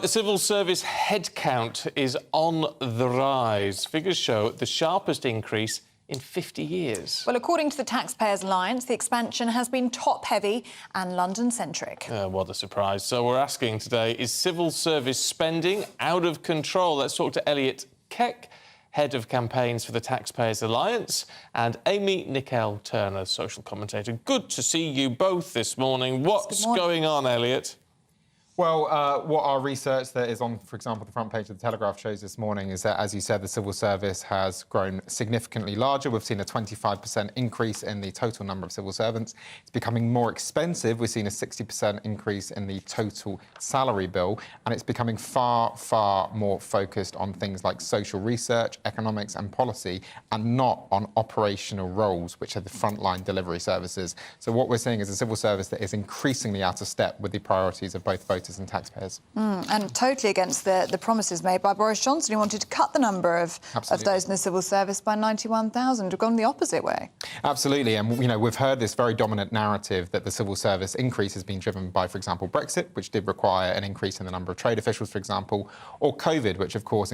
The civil service headcount is on the rise. Figures show the sharpest increase in 50 years. Well, according to the Taxpayers Alliance, the expansion has been top-heavy and London-centric. What a surprise. So we're asking today, is civil service spending out of control? Let's talk to Elliot Keck, Head of Campaigns for the Taxpayers Alliance, and Amy Nickel-Turner, social commentator. Good to see you both this morning. What's going on, Elliot? Well, what our research that is on, for example, the front page of the Telegraph shows this morning is that, as you said, the civil service has grown significantly larger. We've seen a 25% increase in the total number of civil servants. It's becoming more expensive. We've seen a 60% increase in the total salary bill, and it's becoming far, far more focused on things like social research, economics and policy, and not on operational roles, which are the frontline delivery services. So what we're seeing is a civil service that is increasingly out of step with the priorities of both voters and taxpayers. And totally against the promises made by Boris Johnson, who wanted to cut the number of those in the civil service by 91,000. We've gone the opposite way. Absolutely. And, you know, we've heard this very dominant narrative that the civil service increase has been driven by, for example, Brexit, which did require an increase in the number of trade officials, for example, or COVID, which, of course,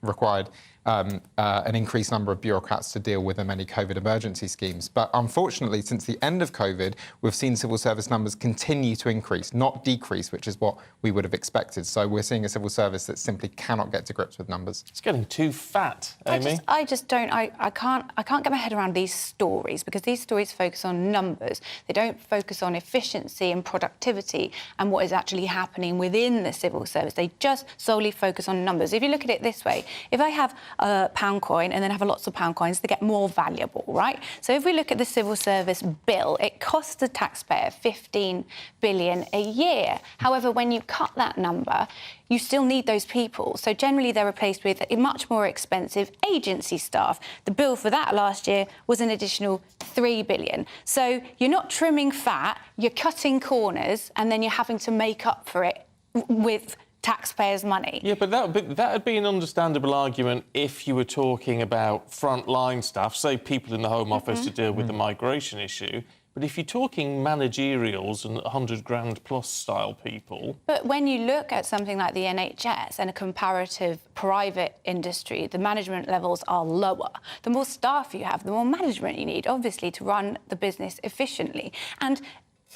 required an increased number of bureaucrats to deal with the many COVID emergency schemes. But unfortunately, since the end of COVID, we've seen civil service numbers continue to increase, not decrease, which is what we would have expected. So we're seeing a civil service that simply cannot get to grips with numbers. It's getting too fat, Amy. I can't get my head around these stories, because these stories focus on numbers. They don't focus on efficiency and productivity and what is actually happening within the civil service. They just solely focus on numbers. If you look at it this way, if I have a pound coin and then have lots of pound coins, they get more valuable, right? So if we look at the civil service bill, it costs the taxpayer 15 billion a year. However, when you cut that number, you still need those people. So generally they're replaced with a much more expensive agency staff. The bill for that last year was an additional 3 billion. So you're not trimming fat, you're cutting corners, and then you're having to make up for it with taxpayers' money. Yeah, but that would be an understandable argument if you were talking about frontline staff, say people in the Home Office to deal with the migration issue. But if you're talking managerials and 100 grand plus style people... But when you look at something like the NHS and a comparative private industry, the management levels are lower. The more staff you have, the more management you need, obviously, to run the business efficiently. And,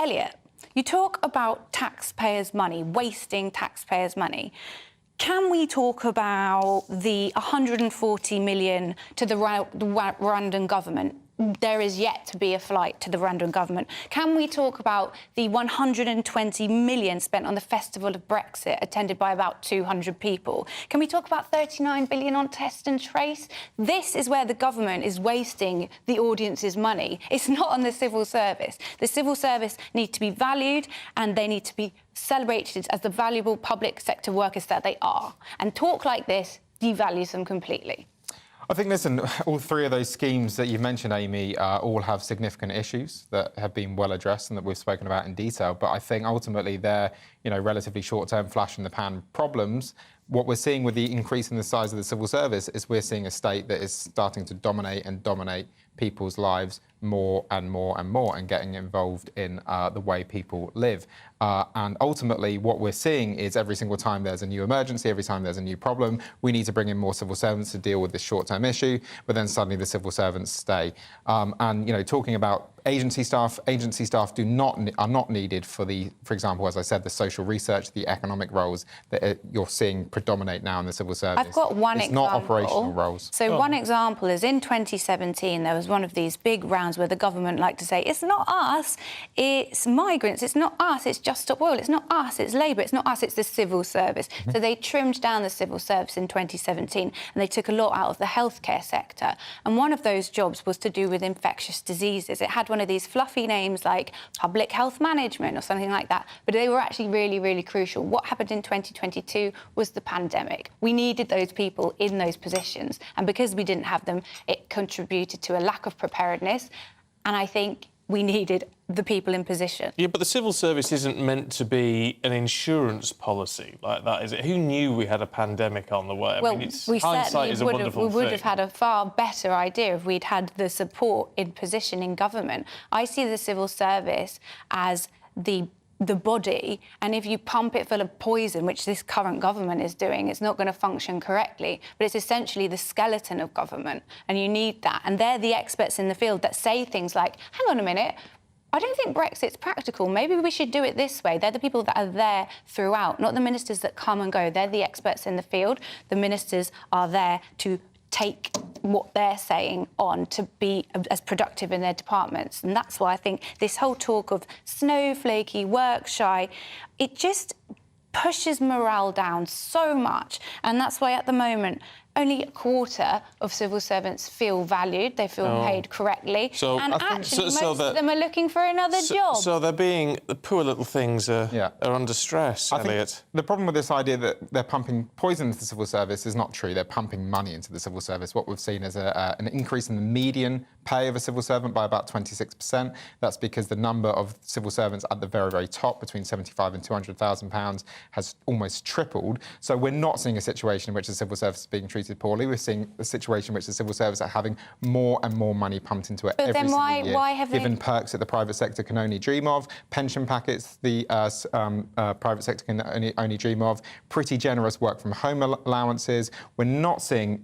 Elliot, you talk about taxpayers' money, wasting taxpayers' money. Can we talk about the 140 million to the Rwandan government? There is yet to be a flight to the Rwandan government. Can we talk about the 120 million spent on the Festival of Brexit, attended by about 200 people? Can we talk about 39 billion on test and trace? This is where the government is wasting the audience's money. It's not on the civil service. The civil service need to be valued, and they need to be celebrated as the valuable public sector workers that they are. And talk like this devalues them completely. I think, listen, all three of those schemes that you mentioned, Amy, all have significant issues that have been well addressed and that we've spoken about in detail. But I think ultimately they're, you know, relatively short-term flash-in-the-pan problems. What we're seeing with the increase in the size of the civil service is we're seeing a state that is starting to dominate people's lives more and more and more, and getting involved in the way people live. And ultimately, what we're seeing is every single time there's a new emergency, every time there's a new problem, we need to bring in more civil servants to deal with this short-term issue, but then suddenly the civil servants stay. And, you know, talking about agency staff are not needed for for example, as I said, the social research, the economic roles that you're seeing predominate now in the civil service. I've got one example. It's not operational roles. So one example is in 2017, there was one of these big rounds where the government liked to say, it's not us, it's migrants, it's not us, it's Just Stop Oil, it's not us, it's Labour, it's not us, it's the civil service. So they trimmed down the civil service in 2017, and they took a lot out of the healthcare sector. And one of those jobs was to do with infectious diseases. It had one of these fluffy names like public health management or something like that, but they were actually really, really crucial. What happened in 2022 was the pandemic. We needed those people in those positions, and because we didn't have them, it contributed to a lack of preparedness, and I think we needed the people in position. Yeah, but the civil service isn't meant to be an insurance policy like that, is it? Who knew we had a pandemic on the way? Well, I mean, we hindsight certainly would thing. have had a far better idea if we'd had the support in position in government. I see the civil service as the the body, and if you pump it full of poison, which this current government is doing, it's not going to function correctly. But it's essentially the skeleton of government, and you need that. And they're the experts in the field that say things like, hang on a minute, I don't think Brexit's practical. Maybe we should do it this way. They're the people that are there throughout, not the ministers that come and go. They're the experts in the field. The ministers are there to take what they're saying on to be as productive in their departments. And that's why I think this whole talk of snowflakey, work shy, it just pushes morale down so much. And that's why at the moment, only a quarter of civil servants feel valued, they feel paid correctly. So and I think- actually, so most of them are looking for another job. So they're being... The poor little things are under stress, Elliot. The problem with this idea that they're pumping poison into the civil service is not true. They're pumping money into the civil service. What we've seen is an increase in the median pay of a civil servant by about 26%. That's because the number of civil servants at the very, very top, between £75,000 and £200,000, has almost tripled. So we're not seeing a situation in which the civil service is being treated poorly. We're seeing a situation in which the civil service are having more and more money pumped into it every single year. Why have given perks that the private sector can only dream of, pension packets the private sector can only dream of, pretty generous work from home allowances. We're not seeing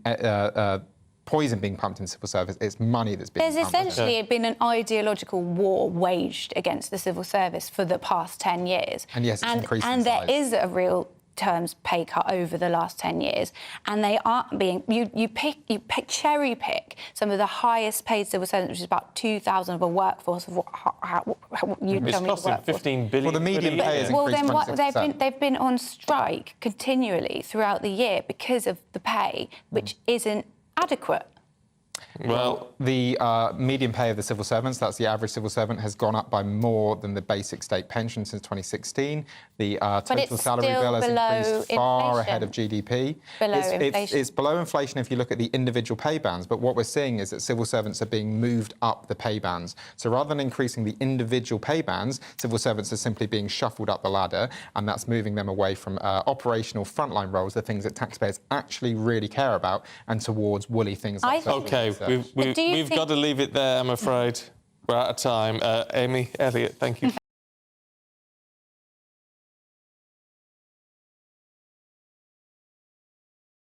poison being pumped into civil service. It's money that's being There's pumped. essentially been an ideological war waged against the civil service for the past 10 years. And yes, it's increased in And there size. is a real terms pay cut over the last 10 years, and they aren't being you cherry pick some of the highest paid civil servants, which is about 2,000 of a workforce of you It's tell me the costing workforce. 15 billion. Well, the median quid a pay year. is Well, increased then what 26%. they've been on strike continually throughout the year because of the pay, which isn't adequate. Well, the median pay of the civil servants, that's the average civil servant, has gone up by more than the basic state pension since 2016. The total it's salary still bill has below increased far inflation. ahead of GDP. Below it's inflation. below inflation if you look at the individual pay bands, but what we're seeing is that civil servants are being moved up the pay bands. So rather than increasing the individual pay bands, civil servants are simply being shuffled up the ladder, and that's moving them away from operational frontline roles, the things that taxpayers actually really care about, and towards woolly things like social OK, research. we've got to leave it there, I'm afraid. We're out of time. Amy, Elliot, thank you.